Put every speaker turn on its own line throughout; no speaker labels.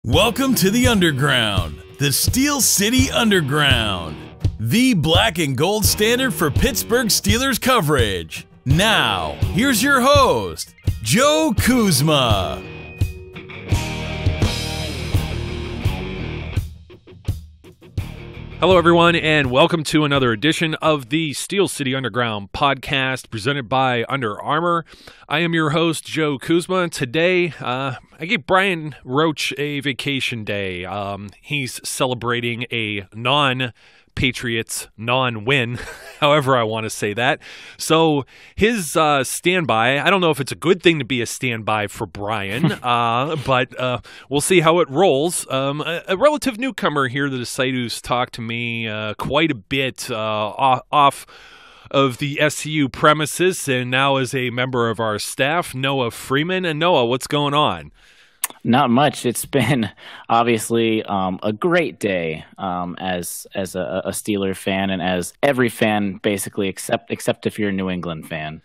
Welcome to the Underground, the Steel City Underground, the black and gold standard for Pittsburgh Steelers coverage. Now, here's your host, Joe Kuzma.
Hello, everyone, and welcome to another edition of the Steel City Underground podcast presented by Under Armour. I am your host, Joe Kuzma. Today, I gave Brian Roach a vacation day. He's celebrating a non-Patriots non-win, however I want to say that. So his standby, I don't know if it's a good thing to be a standby for Brian, but we'll see how it rolls. A relative newcomer here to the site who's talked to me quite a bit off of the SCU premises and now is a member of our staff, Noah Freeman. And Noah, what's going on?
Not much. It's been obviously a great day as a Steeler fan and as every fan basically, except if you're a New England fan.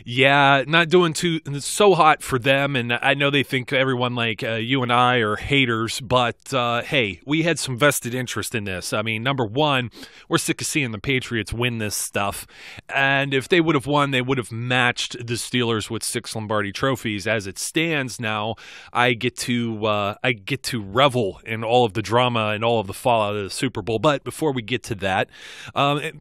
Yeah, not doing it's so hot for them, and I know they think everyone like you and I are haters, but hey, we had some vested interest in this. I mean, number one, we're sick of seeing the Patriots win this stuff, and if they would have won, they would have matched the Steelers with 6 Lombardi trophies. As it stands now, I get to revel in all of the drama and all of the fallout of the Super Bowl. But before we get to that,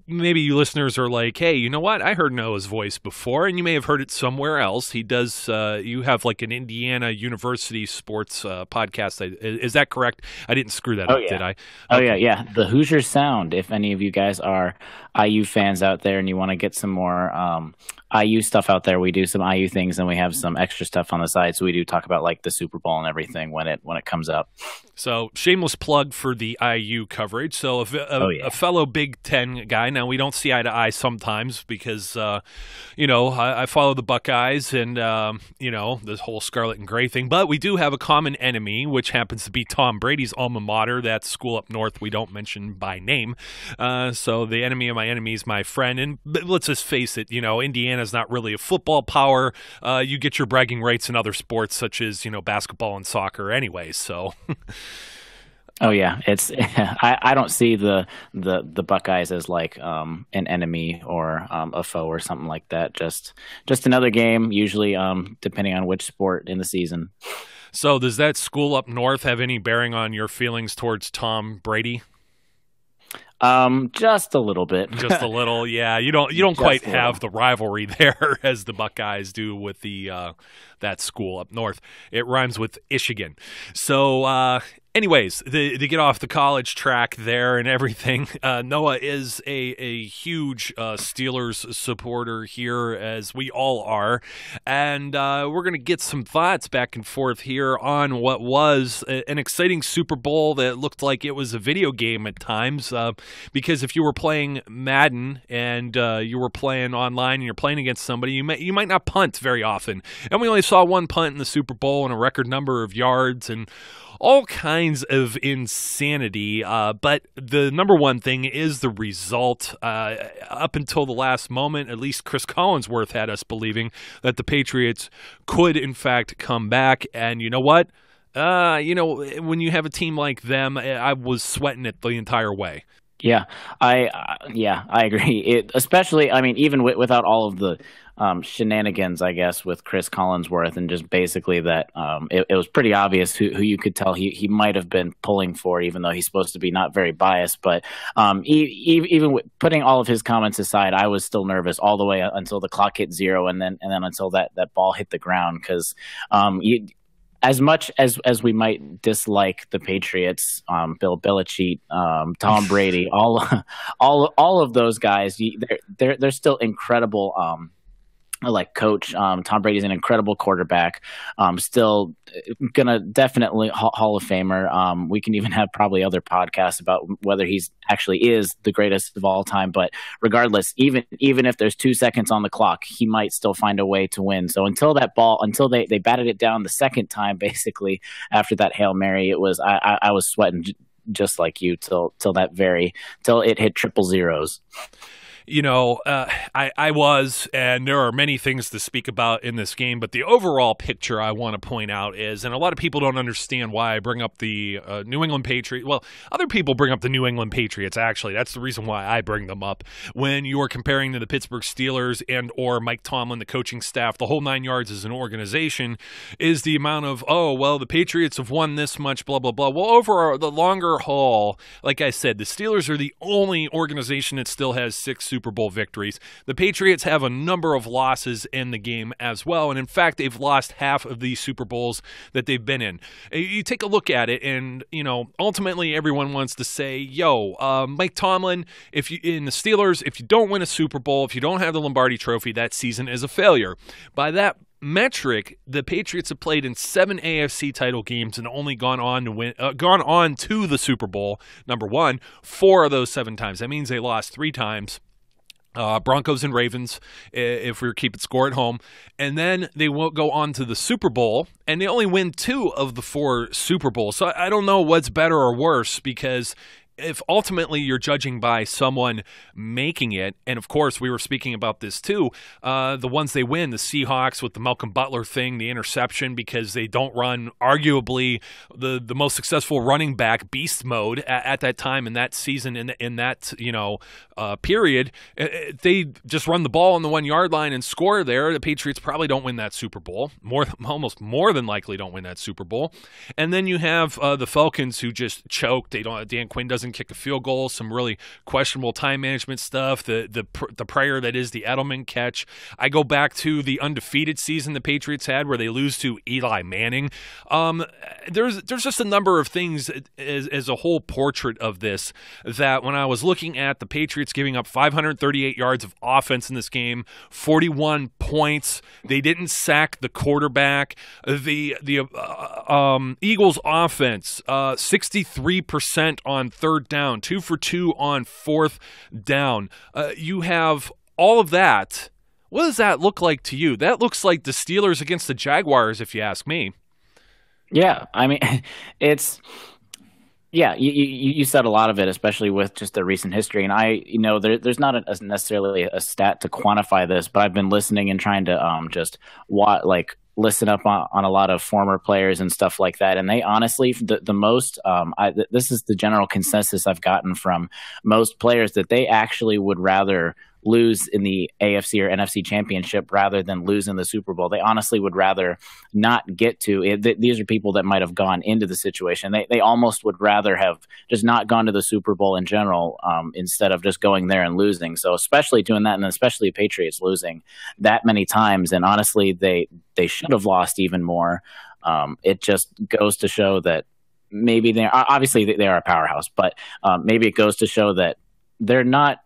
maybe you listeners are like, hey, you know what? I heard Noah's voice before, and you may have heard it somewhere else. He does. You have like an Indiana University sports podcast. Is that correct? I didn't screw that up, did I?
Okay. Yeah. The Hoosier Sound. If any of you guys are IU fans out there and you want to get some more IU stuff out there, we do some IU things and we have some extra stuff on the side. So we do talk about like the Super Bowl and everything when it comes up.
So shameless plug for the IU coverage. So a fellow Big Ten guy. Now we don't see eye to eye sometimes because I follow the Buckeyes and this whole scarlet and gray thing. But we do have a common enemy, which happens to be Tom Brady's alma mater. That school up north we don't mention by name. So the enemy of my enemy is my friend. And let's just face it, Indiana's not really a football power. You get your bragging rights in other sports such as, basketball and soccer anyway. So
Oh yeah, it's I don't see the Buckeyes as like an enemy or a foe or something like that. Just another game, usually depending on which sport in the season.
So does that school up north have any bearing on your feelings towards Tom Brady?
Just a little bit.
Just a little, yeah. You don't quite have the rivalry there as the Buckeyes do with the that school up north. It rhymes with Michigan. So, anyways, to get off the college track there and everything, Noah is a huge Steelers supporter here, as we all are, and we're going to get some thoughts back and forth here on what was an exciting Super Bowl that looked like it was a video game at times, because if you were playing Madden and you were playing online and you're playing against somebody, you might not punt very often, and we only saw one punt in the Super Bowl and a record number of yards and all kinds of insanity, but the number one thing is the result. Up until the last moment, at least Chris Collinsworth had us believing that the Patriots could, in fact, come back. And you know what? When you have a team like them, I was sweating it the entire way.
Yeah, I agree. Especially, I mean, even without all of the shenanigans, I guess, with Chris Collinsworth, and just basically that it was pretty obvious who you could tell he might have been pulling for, even though he's supposed to be not very biased. But even with putting all of his comments aside, I was still nervous all the way until the clock hit 0, and then until that ball hit the ground, because as much as we might dislike the Patriots, Bill Belichick, Tom Brady, all of those guys, they're still incredible. Like coach, Tom Brady's an incredible quarterback. Still gonna definitely Hall of Famer. We can even have probably other podcasts about whether he's actually is the greatest of all time. But regardless, even if there's 2 seconds on the clock, he might still find a way to win. So until they batted it down the second time, basically after that Hail Mary, it was I was sweating just like you till it hit triple zeros.
I was, and there are many things to speak about in this game, but the overall picture I want to point out is, and a lot of people don't understand why I bring up the New England Patriots. Well, other people bring up the New England Patriots, actually. That's the reason why I bring them up. When you're comparing to the Pittsburgh Steelers and or Mike Tomlin, the coaching staff, the whole 9 yards as an organization, is the amount of, the Patriots have won this much, blah, blah, blah. Well, over the longer haul, like I said, the Steelers are the only organization that still has 6 Super Bowl victories. The Patriots have a number of losses in the game as well, and in fact, they've lost half of the Super Bowls that they've been in. You take a look at it, and ultimately, everyone wants to say, Mike Tomlin, in the Steelers, if you don't win a Super Bowl, if you don't have the Lombardi Trophy, that season is a failure. By that metric, the Patriots have played in 7 AFC title games and only gone on to the Super Bowl, number one, 4 of those 7 times. That means they lost 3 times. Broncos and Ravens, if we were keeping score at home. And then they won't go on to the Super Bowl, and they only win 2 of the 4 Super Bowls. So I don't know what's better or worse, because if ultimately you're judging by someone making it, and of course we were speaking about this too, the ones they win, the Seahawks with the Malcolm Butler thing, the interception, because they don't run arguably the most successful running back beast mode at that time in that season, in that period. They just run the ball on the 1 yard line and score there. The Patriots probably don't win that Super Bowl, almost more than likely don't win that Super Bowl. And then you have the Falcons, who just choked. Dan Quinn doesn't kick a field goal, some really questionable time management stuff, the prayer that is the Edelman catch. I go back to the undefeated season the Patriots had, where they lose to Eli Manning. There's just a number of things as a whole portrait of this, that when I was looking at the Patriots giving up 538 yards of offense in this game, 41 points, they didn't sack the quarterback. The Eagles offense, 63% on third down, 2 for 2 on fourth down. You have all of that. What does that look like to you? That looks like the Steelers against the Jaguars, if you ask me.
Yeah, I mean, you said a lot of it, especially with just the recent history. And there's not necessarily a stat to quantify this, but I've been listening and trying to listen up on a lot of former players and stuff like that. And they honestly, the most, this is the general consensus I've gotten from most players, that they actually would rather lose in the AFC or NFC championship rather than lose in the Super Bowl. They honestly would rather not get to it. These are people that might have gone into the situation. They almost would rather have just not gone to the Super Bowl in general, instead of just going there and losing. So especially doing that, and especially Patriots losing that many times. And honestly, they should have lost even more. It just goes to show that maybe they are a powerhouse, but maybe it goes to show that they're not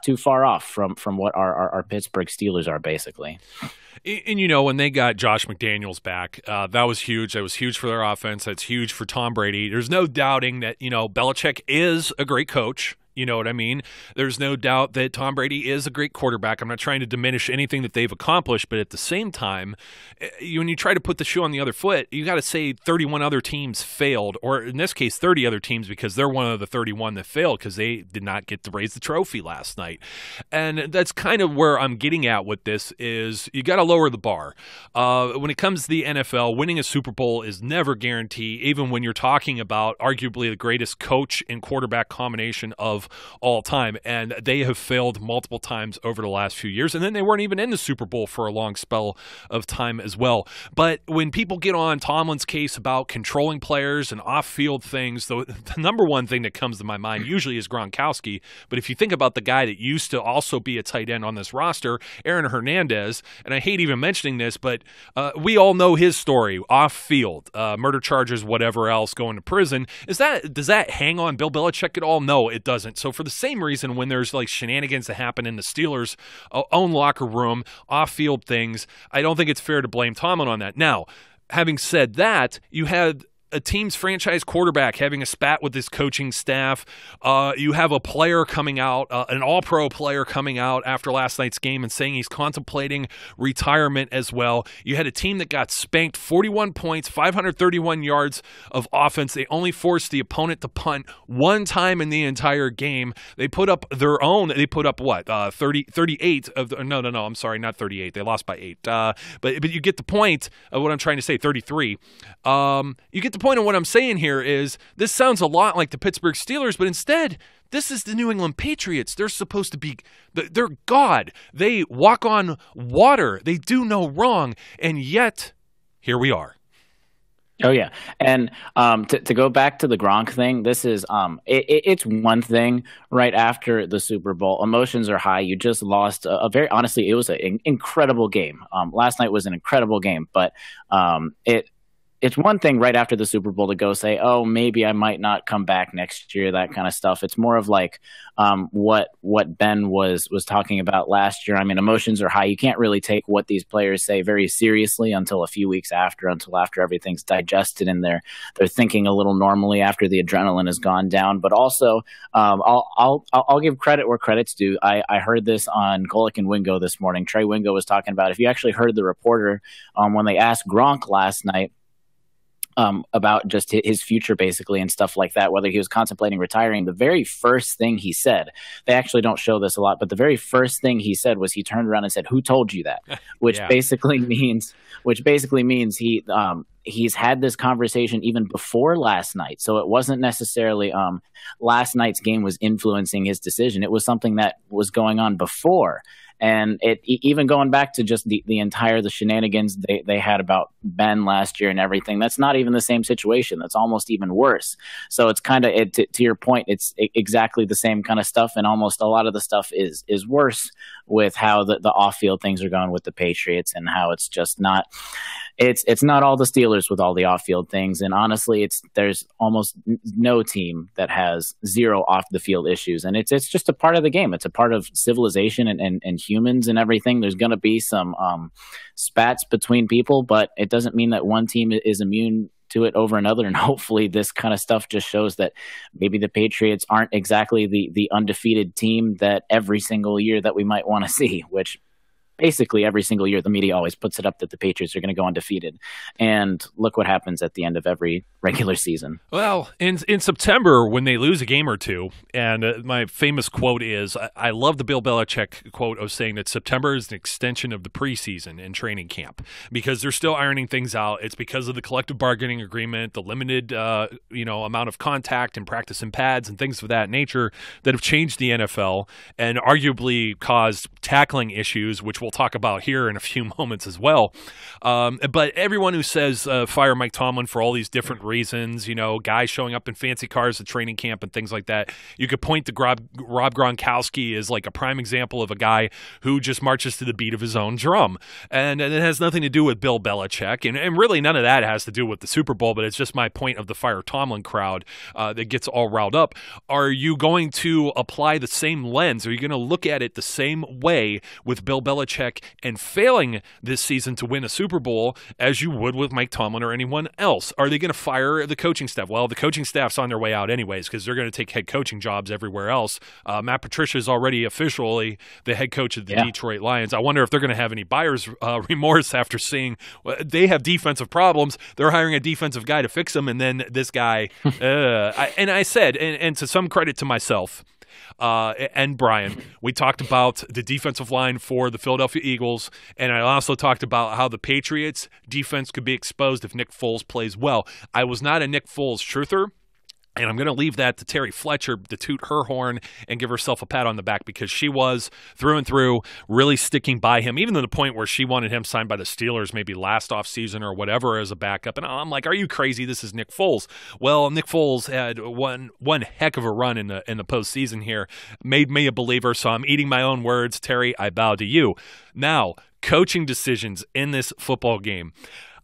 too far off from what our Pittsburgh Steelers are, basically.
And, when they got Josh McDaniels back, that was huge. That was huge for their offense. That's huge for Tom Brady. There's no doubting that, Belichick is a great coach. You know what I mean? There's no doubt that Tom Brady is a great quarterback. I'm not trying to diminish anything that they've accomplished, but at the same time, when you try to put the shoe on the other foot, you got to say 31 other teams failed, or in this case, 30 other teams, because they're one of the 31 that failed because they did not get to raise the trophy last night. And that's kind of where I'm getting at with this, is you got to lower the bar. When it comes to the NFL, winning a Super Bowl is never guaranteed, even when you're talking about arguably the greatest coach and quarterback combination of all time, and they have failed multiple times over the last few years, and then they weren't even in the Super Bowl for a long spell of time as well. But when people get on Tomlin's case about controlling players and off-field things, the number one thing that comes to my mind usually is Gronkowski, but if you think about the guy that used to also be a tight end on this roster, Aaron Hernandez, and I hate even mentioning this, but we all know his story, off-field, murder charges, whatever else, going to prison. Does that hang on Bill Belichick at all? No, it doesn't. So for the same reason, when there's like shenanigans that happen in the Steelers' own locker room, off-field things, I don't think it's fair to blame Tomlin on that. Now, having said that, you had a team's franchise quarterback having a spat with his coaching staff. You have a player coming out, an all-pro player coming out after last night's game and saying he's contemplating retirement as well. You had a team that got spanked 41 points, 531 yards of offense. They only forced the opponent to punt one time in the entire game. They put up their own. They put up what? 38 of the, no, I'm sorry, not 38. They lost by 8. But you get the point of what I'm trying to say, 33. You get the point of what I'm saying here is this sounds a lot like the Pittsburgh Steelers, but instead, this is the New England Patriots. They're supposed to be, they're God. They walk on water. They do no wrong. And yet, here we are.
Oh, yeah. And to go back to the Gronk thing, this is it's one thing right after the Super Bowl. Emotions are high. You just lost honestly, it was an incredible game. Last night was an incredible game, but it's one thing right after the Super Bowl to go say, oh, maybe I might not come back next year, that kind of stuff. It's more of like what Ben was talking about last year. I mean, emotions are high. You can't really take what these players say very seriously until a few weeks after everything's digested and they're thinking a little normally after the adrenaline has gone down. But also, I'll give credit where credit's due. I heard this on Golick and Wingo this morning. Trey Wingo was talking about, if you actually heard the reporter when they asked Gronk last night, about just his future basically and stuff like that, whether he was contemplating retiring, the very first thing he said, they actually don't show this a lot, but the very first thing he said was he turned around and said, "Who told you that?" Which basically means he's had this conversation even before last night. So it wasn't necessarily last night's game was influencing his decision. It was something that was going on before. And even going back to just the shenanigans they had about Ben last year and everything, that's not even the same situation. That's almost even worse. So it's kind of, to your point, it's exactly the same kind of stuff. And almost a lot of the stuff is worse with how the off-field things are going with the Patriots and how it's just not, it's not all the Steelers with all the off-field things. And honestly, there's almost no team that has zero off-the-field issues. And it's just a part of the game. It's a part of civilization and humans and everything. There's going to be some spats between people, but it doesn't mean that one team is immune to it over another. And hopefully this kind of stuff just shows that maybe the Patriots aren't exactly the undefeated team that every single year that we might want to see, which basically every single year the media always puts it up that the Patriots are going to go undefeated. And look what happens at the end of every regular season.
Well, in September when they lose a game or two, and my famous quote is, I love the Bill Belichick quote of saying that September is an extension of the preseason and training camp because they're still ironing things out. It's because of the collective bargaining agreement, the limited amount of contact and practice in pads and things of that nature that have changed the NFL and arguably caused tackling issues, which we'll talk about here in a few moments as well. But everyone who says fire Mike Tomlin for all these different reasons, guys showing up in fancy cars at training camp and things like that, you could point to Rob Gronkowski as like a prime example of a guy who just marches to the beat of his own drum. And it has nothing to do with Bill Belichick. And really none of that has to do with the Super Bowl, but it's just my point of the fire Tomlin crowd that gets all riled up. Are you going to apply the same lens? Are you going to look at it the same way with Bill Belichick and failing this season to win a Super Bowl as you would with Mike Tomlin or anyone else? Are they going to fire the coaching staff? Well, the coaching staff's on their way out anyways because they're going to take head coaching jobs everywhere else. Matt Patricia is already officially the head coach of the Detroit Lions. I wonder if they're going to have any buyer's remorse after seeing they have defensive problems. They're hiring a defensive guy to fix them, and then this guy. I said, and to some credit to myself, and Brian, we talked about the defensive line for the Philadelphia Eagles, and I also talked about how the Patriots defense could be exposed if Nick Foles plays well. I was not a Nick Foles truther. And I'm going to leave that to Terry Fletcher to toot her horn and give herself a pat on the back because she was, through and through, really sticking by him, even to the point where she wanted him signed by the Steelers maybe last offseason or whatever as a backup. And I'm like, are you crazy? This is Nick Foles. Well, Nick Foles had one heck of a run in the postseason here, made me a believer, so I'm eating my own words. Terry, I bow to you. Now, coaching decisions in this football game.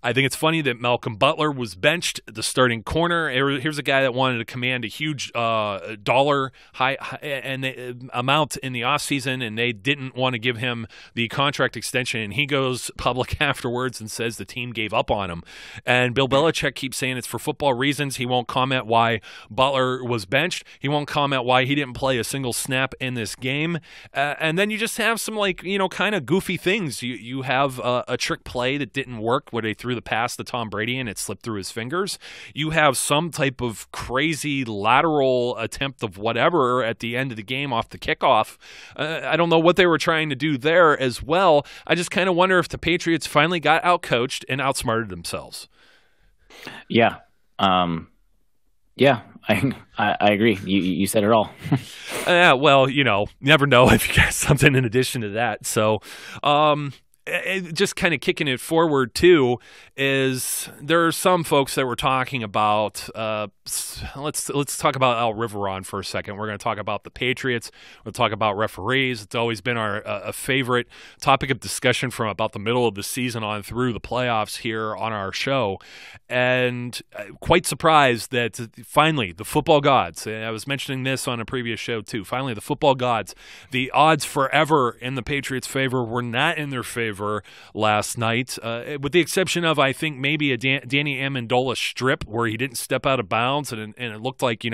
I think it's funny that Malcolm Butler was benched, the starting corner. Here's a guy that wanted to command a huge dollar amount in the offseason, and they didn't want to give him the contract extension. And he goes public afterwards and says the team gave up on him. And Bill Belichick keeps saying it's for football reasons. He won't comment why Butler was benched. He won't comment why he didn't play a single snap in this game. And then you just have some kind of goofy things. You have a trick play that didn't work where they threw the pass to Tom Brady and it slipped through his fingers. You have some type of crazy lateral attempt of whatever at the end of the game off the kickoff. I don't know what they were trying to do there as well. I just kind of wonder if the Patriots finally got outcoached and outsmarted themselves.
Yeah. I agree. You said it all.
Well, never know if you got something in addition to that. So, just kind of kicking it forward too is there are some folks that were talking about let's talk about Al Riveron for a second. We're going to talk about the Patriots. We'll talk about referees. It's always been our a favorite topic of discussion from about the middle of the season on through the playoffs here on our show. And quite surprised that finally the football gods, and I was mentioning this on a previous show too, finally the football gods, the odds forever in the Patriots' favor were not in their favor last night, with the exception of, I think, maybe a Danny Amendola strip where he didn't step out of bounds and it looked like,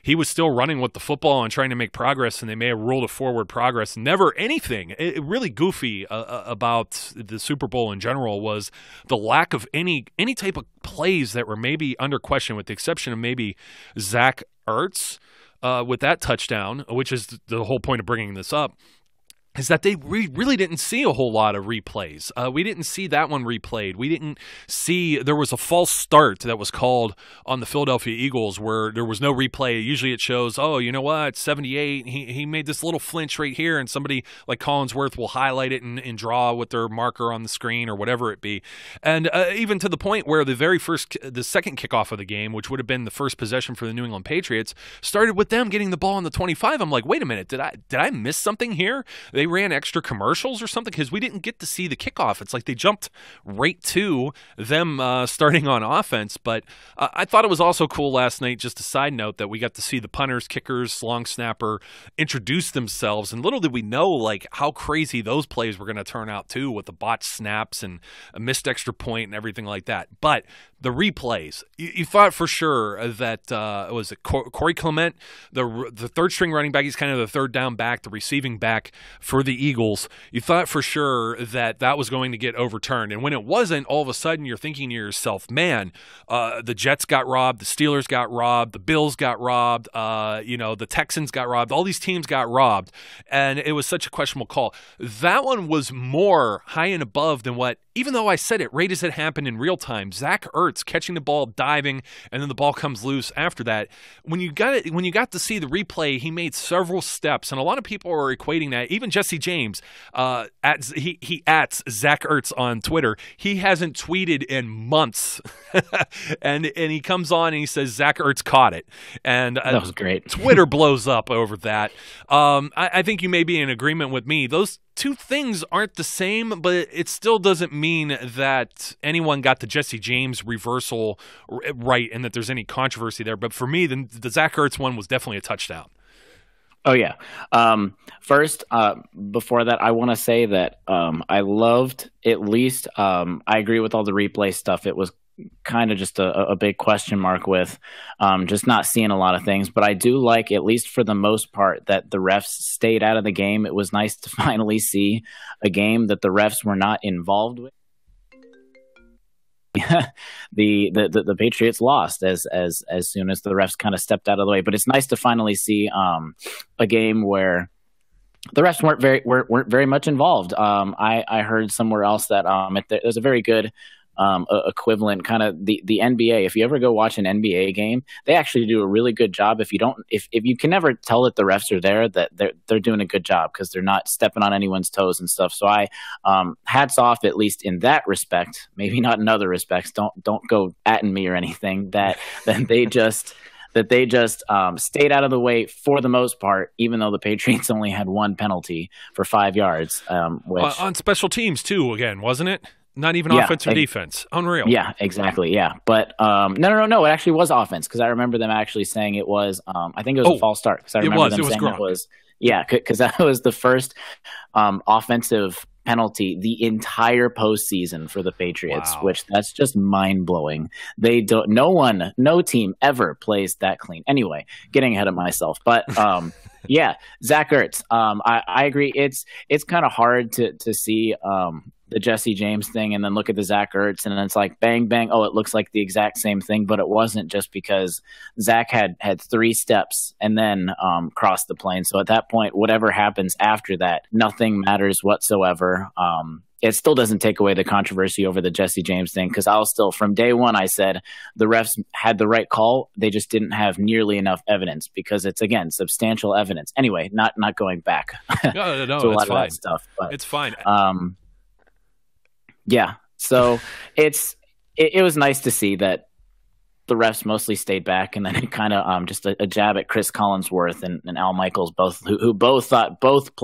he was still running with the football and trying to make progress, and they may have ruled a forward progress. Never anything. Really goofy about the Super Bowl in general was the lack of any type of plays that were maybe under question, with the exception of maybe Zach Ertz with that touchdown, which is the whole point of bringing this up. Is that they really didn't see a whole lot of replays. We didn't see that one replayed. We didn't see – there was a false start that was called on the Philadelphia Eagles where there was no replay. Usually it shows, oh, you know what, 78. He made this little flinch right here, and somebody like Collinsworth will highlight it and draw with their marker on the screen or whatever it be. And even to the point where the second kickoff of the game, which would have been the first possession for the New England Patriots, started with them getting the ball on the 25. I'm like, wait a minute, did I miss something here? They ran extra commercials or something because we didn't get to see the kickoff. It's like they jumped right to them starting on offense. But I thought it was also cool last night, just a side note, that we got to see the punters, kickers, long snapper introduce themselves. And little did we know how crazy those plays were going to turn out too, with the botched snaps and a missed extra point and everything like that. But the replays, you thought for sure that was it Corey Clement, the third string running back. He's kind of the third down back, the receiving back for the Eagles. You thought for sure that was going to get overturned. And when it wasn't, all of a sudden you're thinking to yourself, man, the Jets got robbed, the Steelers got robbed, the Bills got robbed, the Texans got robbed, all these teams got robbed. And it was such a questionable call. That one was more high and above than what, even though I said it right as it happened in real time, Zach Ertz catching the ball, diving, and then the ball comes loose after that. When you got to see the replay, he made several steps, and a lot of people are equating that. Even Jesse James, he ats Zach Ertz on Twitter. He hasn't tweeted in months, and he comes on and he says Zach Ertz caught it, and
that was great.
Twitter blows up over that. I think you may be in agreement with me. Those two things aren't the same, but it still doesn't mean that anyone got the Jesse James reversal right and that there's any controversy there. But for me, the Zach Ertz one was definitely a touchdown.
Oh, yeah. First, before that, I want to say that I loved, at least, I agree with all the replay stuff. It was kind of just a big question mark with just not seeing a lot of things. But I do like, at least for the most part, that the refs stayed out of the game. It was nice to finally see a game that the refs were not involved with. the Patriots lost as soon as the refs kind of stepped out of the way. But it's nice to finally see a game where the refs weren't very much involved. I heard somewhere else that there's a very good equivalent, kind of the NBA. If you ever go watch an NBA game, they actually do a really good job. If you can never tell that the refs are there, that they're doing a good job because they're not stepping on anyone's toes and stuff. So I hats off, at least in that respect. Maybe not in other respects. Don't go atting me or anything. That they just stayed out of the way for the most part, even though the Patriots only had one penalty for 5 yards.
On special teams too, again, wasn't it? Not even offense or defense. Unreal.
Yeah, exactly. Yeah. But no. It actually was offense because I remember them actually saying it was, I think it was a false start because I remember them saying it was, because that was the first offensive penalty the entire postseason for the Patriots, which that's just mind blowing. No team ever plays that clean. Anyway, getting ahead of myself, but yeah, Zach Ertz. I agree. It's kind of hard to see the Jesse James thing and then look at the Zach Ertz and then it's like bang bang. Oh, it looks like the exact same thing, but it wasn't, just because Zach had 3 steps and then crossed the plane. So at that point, whatever happens after that, nothing matters whatsoever. It still doesn't take away the controversy over the Jesse James thing, because from day one, I said the refs had the right call. They just didn't have nearly enough evidence, because it's, again, substantial evidence. Anyway, not going back
no,
to a lot of that stuff. But,
it's fine.
Yeah, so it was nice to see that the refs mostly stayed back, and then it kind of just a jab at Chris Collinsworth and Al Michaels, who both thought both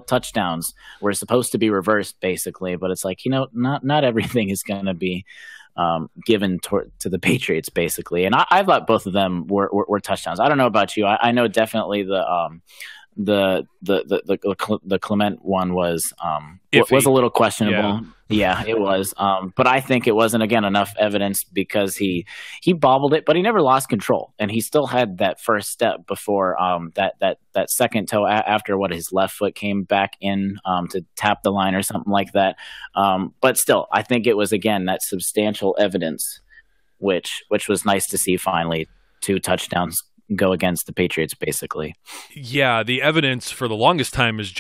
touchdowns were supposed to be reversed, basically. But it's like, not everything is going to be given to the Patriots, basically. And I thought both of them were touchdowns. I don't know about you. I know definitely the Clement one was a little questionable. Yeah, it was. But I think it wasn't, again, enough evidence, because he bobbled it, but he never lost control, and he still had that first step before that second toe after his left foot came back in to tap the line or something like that. But still, I think it was, again, that substantial evidence, which was nice to see finally. 2 touchdowns go against the Patriots, basically.
Yeah, the evidence for the longest time is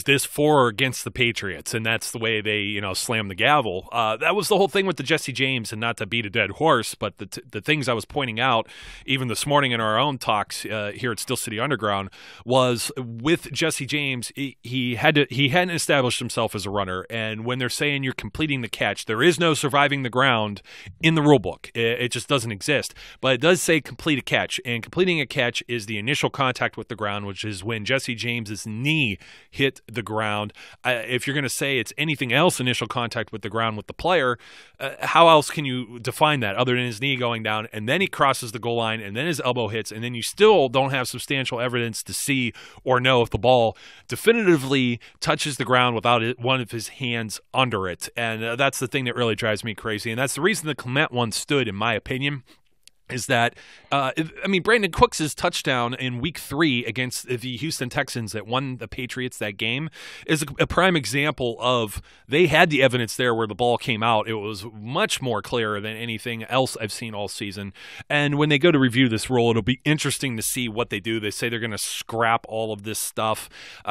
this for or against the Patriots? And that's the way they, slam the gavel. That was the whole thing with the Jesse James, and not to beat a dead horse, but the things I was pointing out, even this morning in our own talks here at Steel City Underground, was with Jesse James, he hadn't established himself as a runner. And when they're saying you're completing the catch, there is no surviving the ground in the rule book. It just doesn't exist. But it does say complete a catch, and completing a catch is the initial contact with the ground, which is when Jesse James's knee hit the ground. If you're going to say it's anything else, initial contact with the ground with the player, how else can you define that other than his knee going down, and then he crosses the goal line, and then his elbow hits, and then you still don't have substantial evidence to see or know if the ball definitively touches the ground without one of his hands under it. And that's the thing that really drives me crazy, and that's the reason the Clement one stood, in my opinion. Is that, Brandon Cooks' touchdown in Week 3 against the Houston Texans that won the Patriots that game is a prime example of, they had the evidence there where the ball came out. It was much more clear than anything else I've seen all season. And when they go to review this rule, it'll be interesting to see what they do. They say they're going to scrap all of this stuff.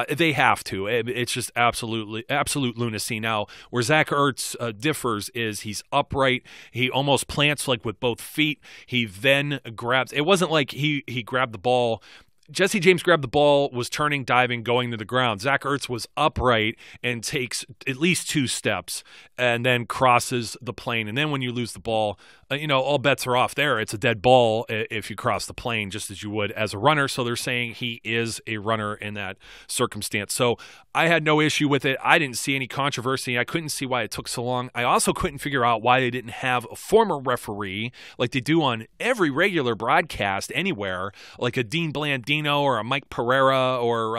They have to. It's just absolute lunacy. Now, where Zach Ertz differs is he's upright. He almost plants with both feet. He then grabs. It wasn't like he grabbed the ball. Jesse James grabbed the ball, was turning, diving, going to the ground. Zach Ertz was upright and takes at least 2 steps and then crosses the plane. And then when you lose the ball, all bets are off there. It's a dead ball if you cross the plane, just as you would as a runner. So they're saying he is a runner in that circumstance. So I had no issue with it. I didn't see any controversy. I couldn't see why it took so long. I also couldn't figure out why they didn't have a former referee like they do on every regular broadcast anywhere, like a Dean Blandino or a Mike Pereira or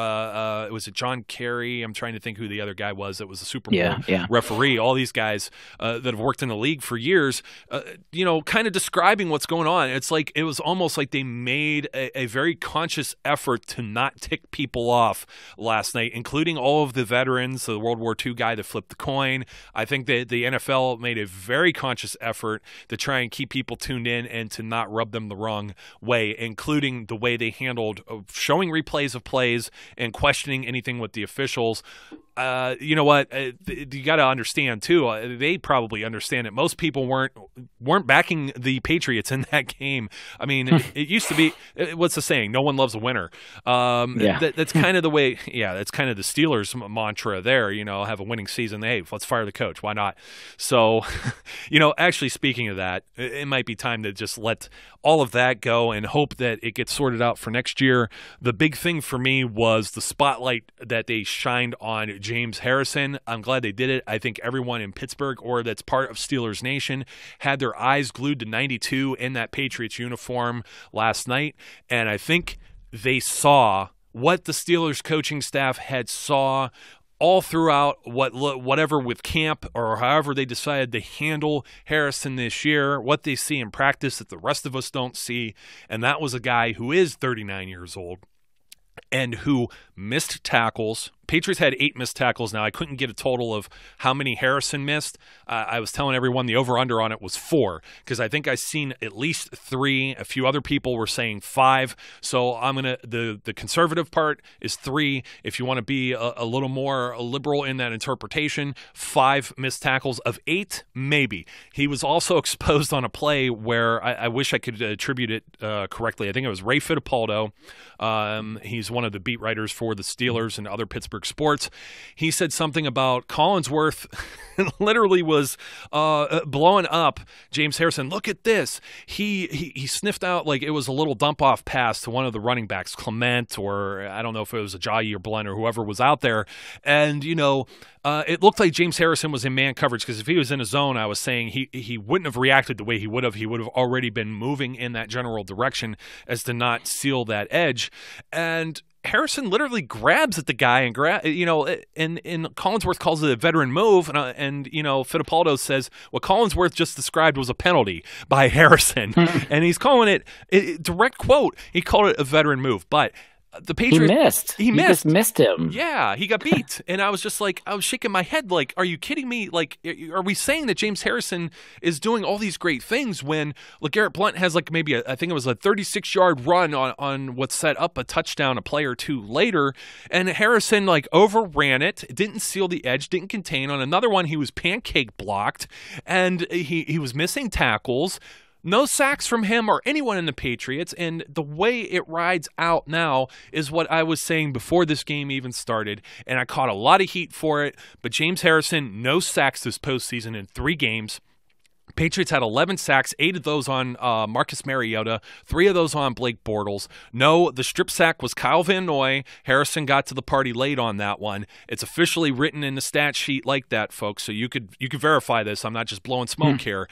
was it John Kerry? I'm trying to think who the other guy was that was a Super Bowl referee. All these guys that have worked in the league for years, kind of describing what's going on. It's like it was almost like they made a very conscious effort to not tick people off last night, including all of the veterans, the World War II guy that flipped the coin. I think that the NFL made a very conscious effort to try and keep people tuned in and to not rub them the wrong way, including the way they handled showing replays of plays and questioning anything with the officials. You know what? You got to understand too. They probably understand it. Most people weren't backing the Patriots in that game. I mean, it used to be. What's the saying? No one loves a winner. That's kind of the way. Yeah, that's kind of the Steelers mantra there. Have a winning season. Hey, let's fire the coach. Why not? So, actually speaking of that, it might be time to just let all of that go and hope that it gets sorted out for next year. The big thing for me was the spotlight that they shined on James Harrison. I'm glad they did it. I think everyone in Pittsburgh or that's part of Steelers Nation had their eyes glued to 92 in that Patriots uniform last night, and I think they saw what the Steelers coaching staff had saw all throughout whatever with camp or however they decided to handle Harrison this year, what they see in practice that the rest of us don't see, and that was a guy who is 39 years old and who missed tackles. Patriots had 8 missed tackles. Now, I couldn't get a total of how many Harrison missed. I was telling everyone the over-under on it was 4 because I think I've seen at least 3. A few other people were saying 5. So I'm going to the conservative part is 3. If you want to be a little more liberal in that interpretation, 5 missed tackles. Of 8, maybe. He was also exposed on a play where I wish I could attribute it correctly. I think it was Ray Fittipaldo. He's one of the beat writers for the Steelers and other Pittsburgh sports. He said something about Collinsworth literally was blowing up James Harrison. Look at this. He sniffed out like it was a little dump off pass to one of the running backs, Clement, or I don't know if it was Ajayi or Blunt or whoever was out there. And, it looked like James Harrison was in man coverage because if he was in a zone, I was saying he wouldn't have reacted the way he would have. He would have already been moving in that general direction as to not seal that edge. And Harrison literally grabs at the guy and and Collinsworth calls it a veteran move, and Fittipaldo says what Collinsworth just described was a penalty by Harrison, and he's calling it direct quote. He called it a veteran move, but the Patriots he missed.
Just missed him.
Yeah, he got beat, and I was shaking my head like, are you kidding me? Like, are we saying that James Harrison is doing all these great things when LeGarrette Blount has like maybe I think it was a 36-yard run on what set up a touchdown a play or two later, and Harrison like overran it, didn't seal the edge, didn't contain. On another one, he was pancake blocked, and he was missing tackles. No sacks from him or anyone in the Patriots, and the way it rides out now is what I was saying before this game even started, and I caught a lot of heat for it, but James Harrison, no sacks this postseason in 3 games. Patriots had 11 sacks, 8 of those on Marcus Mariota, 3 of those on Blake Bortles. No, the strip sack was Kyle Van Noy. Harrison got to the party late on that one. It's officially written in the stat sheet like that, folks, so you could verify this. I'm not just blowing smoke here.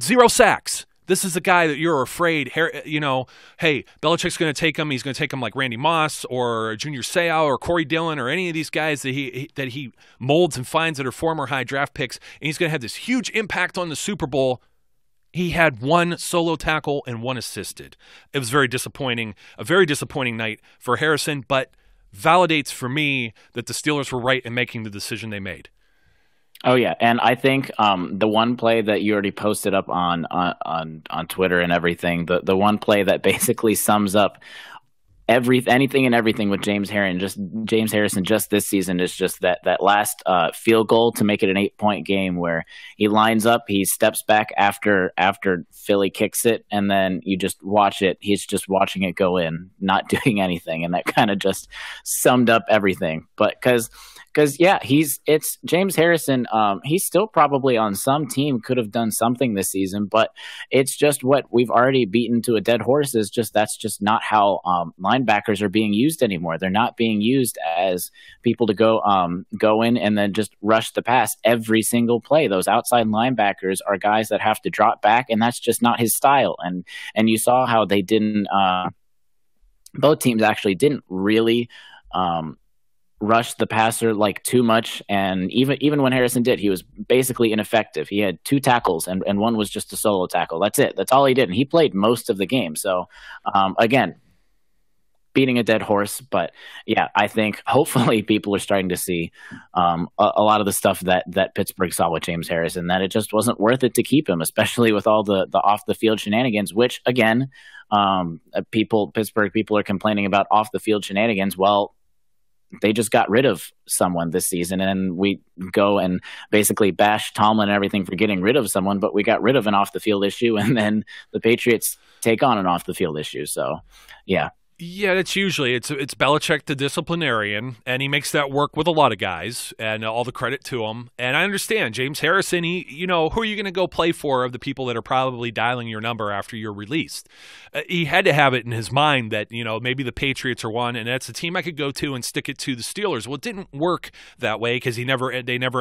0 sacks. This is a guy that you're afraid, hey, Belichick's going to take him. He's going to take him like Randy Moss or Junior Seau or Corey Dillon or any of these guys that he molds and finds that are former high draft picks, and he's going to have this huge impact on the Super Bowl. He had 1 solo tackle and 1 assisted. It was very disappointing, a very disappointing night for Harrison, but validates for me that the Steelers were right in making the decision they made.
Oh yeah, and I think the one play that you already posted up on Twitter and everything, the one play that basically sums up anything and everything with James Harrison just this season is just that last field goal to make it an 8-point game where he lines up, he steps back after Philly kicks it, and then you just watch it. He's just watching it go in, not doing anything, and that kind of just summed up everything. But because it's James Harrison. He's still probably on some team could have done something this season, but it's just what we've already beaten to a dead horse. That's just not how linebackers are being used anymore. They're not being used as people to go in and then just rush the pass every single play. Those outside linebackers are guys that have to drop back, and that's just not his style. And you saw how they didn't. Both teams actually didn't really. Rush the passer like too much, and even when Harrison did, he was basically ineffective. He had 2 tackles and 1 was just a solo tackle. That's it. That's all he did, and he played most of the game. So again, beating a dead horse, but yeah, I think hopefully people are starting to see a lot of the stuff that Pittsburgh saw with James Harrison, that it just wasn't worth it to keep him, especially with all the off the field shenanigans, which again, Pittsburgh people are complaining about off the field shenanigans. Well, they just got rid of someone this season, and we go and basically bash Tomlin and everything for getting rid of someone, but we got rid of an off the field issue, and then the Patriots take on an off the field issue. So yeah,
Yeah, it's usually it's Belichick, the disciplinarian, and he makes that work with a lot of guys, and all the credit to him. And I understand James Harrison. Who are you going to go play for of the people that are probably dialing your number after you're released? He had to have it in his mind that maybe the Patriots are one, and that's a team I could go to and stick it to the Steelers. Well, it didn't work that way because they never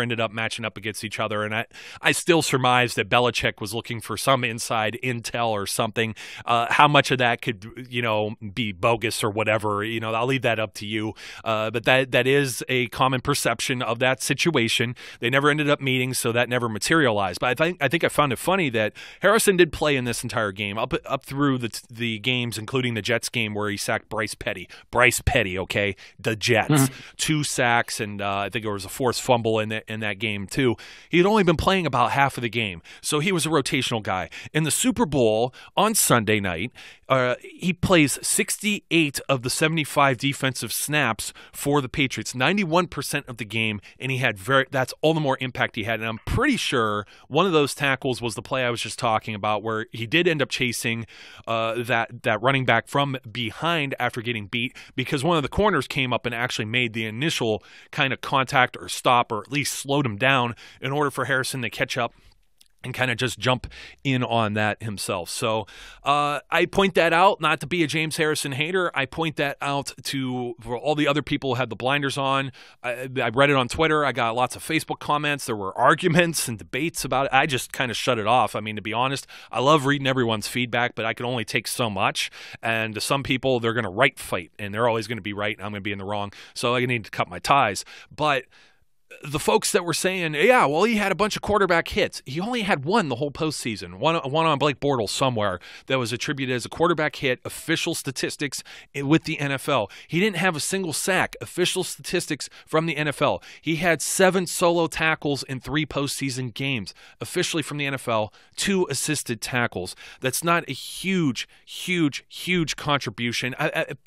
ended up matching up against each other. And I still surmise that Belichick was looking for some inside intel or something. How much of that could be bogus or whatever, I'll leave that up to you. But that is a common perception of that situation. They never ended up meeting, so that never materialized. But I think I found it funny that Harrison did play in this entire game, up through the games, including the Jets game where he sacked Bryce Petty. Okay, the Jets, 2 sacks, and I think there was a forced fumble in that game too. He had only been playing about half of the game, so he was a rotational guy. In the Super Bowl on Sunday night, he plays 68 of the 75 defensive snaps for the Patriots, 91% of the game, and that's all the more impact he had. And I'm pretty sure one of those tackles was the play I was just talking about, where he did end up chasing that running back from behind after getting beat, because one of the corners came up and actually made the initial kind of contact or stop, or at least slowed him down in order for Harrison to catch up and kind of just jump in on that himself. So I point that out, not to be a James Harrison hater. I point that out for all the other people who had the blinders on. I read it on Twitter. I got lots of Facebook comments. There were arguments and debates about it. I just kind of shut it off. I mean, to be honest, I love reading everyone's feedback, but I can only take so much. And to some people, they're going to fight, and they're always going to be right, and I'm going to be in the wrong. So I need to cut my ties. But the folks that were saying, yeah, well, he had a bunch of quarterback hits. He only had one the whole postseason, one on Blake Bortles somewhere that was attributed as a quarterback hit, official statistics with the NFL. He didn't have a single sack, official statistics from the NFL. He had 7 solo tackles in 3 postseason games, officially from the NFL, 2 assisted tackles. That's not a huge contribution.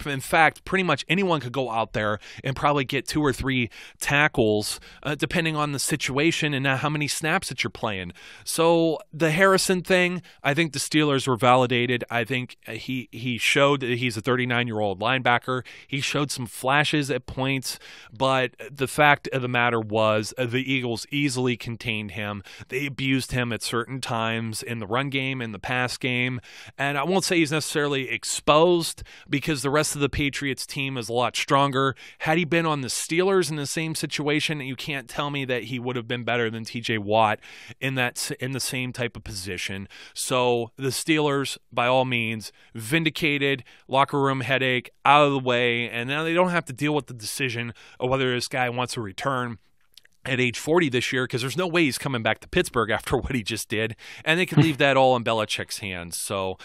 In fact, pretty much anyone could go out there and probably get 2 or 3 tackles, depending on the situation and how many snaps that you're playing. So the Harrison thing, I think the Steelers were validated. I think he showed that he's a 39-year-old linebacker. He showed some flashes at points, but the fact of the matter was the Eagles easily contained him. They abused him at certain times in the run game, in the pass game, and I won't say he's necessarily exposed because the rest of the Patriots team is a lot stronger. Had he been on the Steelers in the same situation, you can't tell me that he would have been better than TJ Watt in the same type of position. So the Steelers, by all means, vindicated, locker room headache out of the way, and now they don't have to deal with the decision of whether this guy wants to return at age 40 this year, because there's no way he's coming back to Pittsburgh after what he just did, and they can leave that all in Belichick's hands. So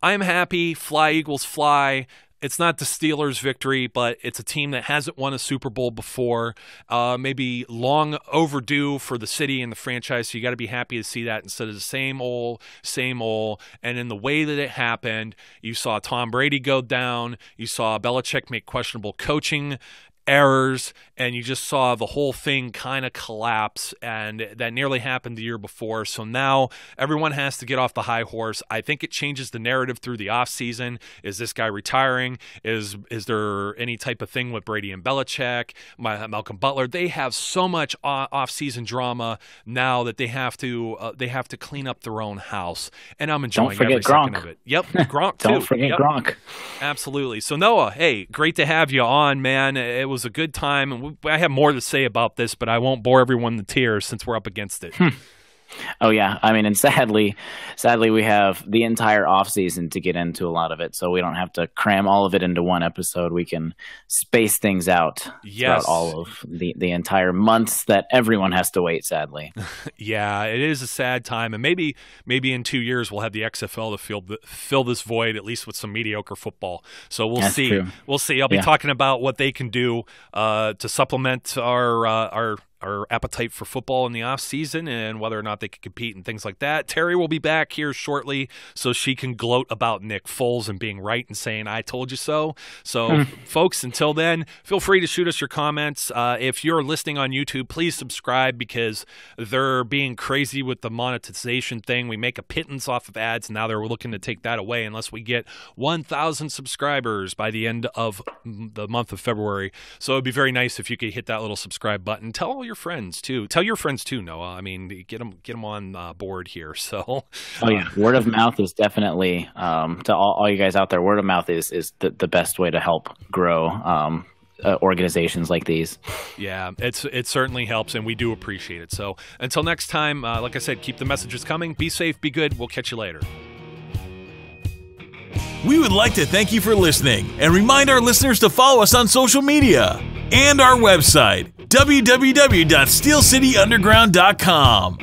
I'm happy. Fly, Eagles, fly. It's not the Steelers' victory, but it's a team that hasn't won a Super Bowl before, maybe long overdue for the city and the franchise, so you got to be happy to see that instead of the same old. And in the way that it happened, you saw Tom Brady go down, you saw Belichick make questionable coaching errors, and you just saw the whole thing kind of collapse, and that nearly happened the year before. So now everyone has to get off the high horse. I think it changes the narrative through the offseason. Is this guy retiring? Is there any type of thing with Brady and Belichick, Malcolm Butler? They have so much off-season drama now that they have to clean up their own house, and I'm enjoying every second of it. Yep, Gronk too.
Don't forget Gronk.
Absolutely. So Noah, hey, great to have you on, man. It was a good time, and I have more to say about this, but I won't bore everyone to tears since we're up against it.
Oh yeah, I mean, and sadly, we have the entire offseason to get into a lot of it, so we don't have to cram all of it into one episode. We can space things out throughout all of the entire months that everyone has to wait. Sadly,
yeah, it is a sad time, and maybe in 2 years we'll have the XFL to fill this void, at least with some mediocre football. So we'll see. True. We'll see. I'll be talking about what they can do to supplement our our appetite for football in the off season and whether or not they can compete and things like that. Terry will be back here shortly so she can gloat about Nick Foles and being right and saying, I told you so. So folks, until then, feel free to shoot us your comments. If you're listening on YouTube, please subscribe because they're being crazy with the monetization thing. We make a pittance off of ads. And now they're looking to take that away unless we get 1,000 subscribers by the end of the month of February. So it'd be very nice if you could hit that little subscribe button. Tell all your friends too. Tell your friends too, Noah. I mean, get them on board here. So,
oh yeah, word of mouth is definitely to all you guys out there. Word of mouth is the best way to help grow organizations like these.
Yeah, it certainly helps, and we do appreciate it. So until next time, like I said, keep the messages coming. Be safe, be good. We'll catch you later.
We would like to thank you for listening and remind our listeners to follow us on social media and our website, www.steelcityunderground.com.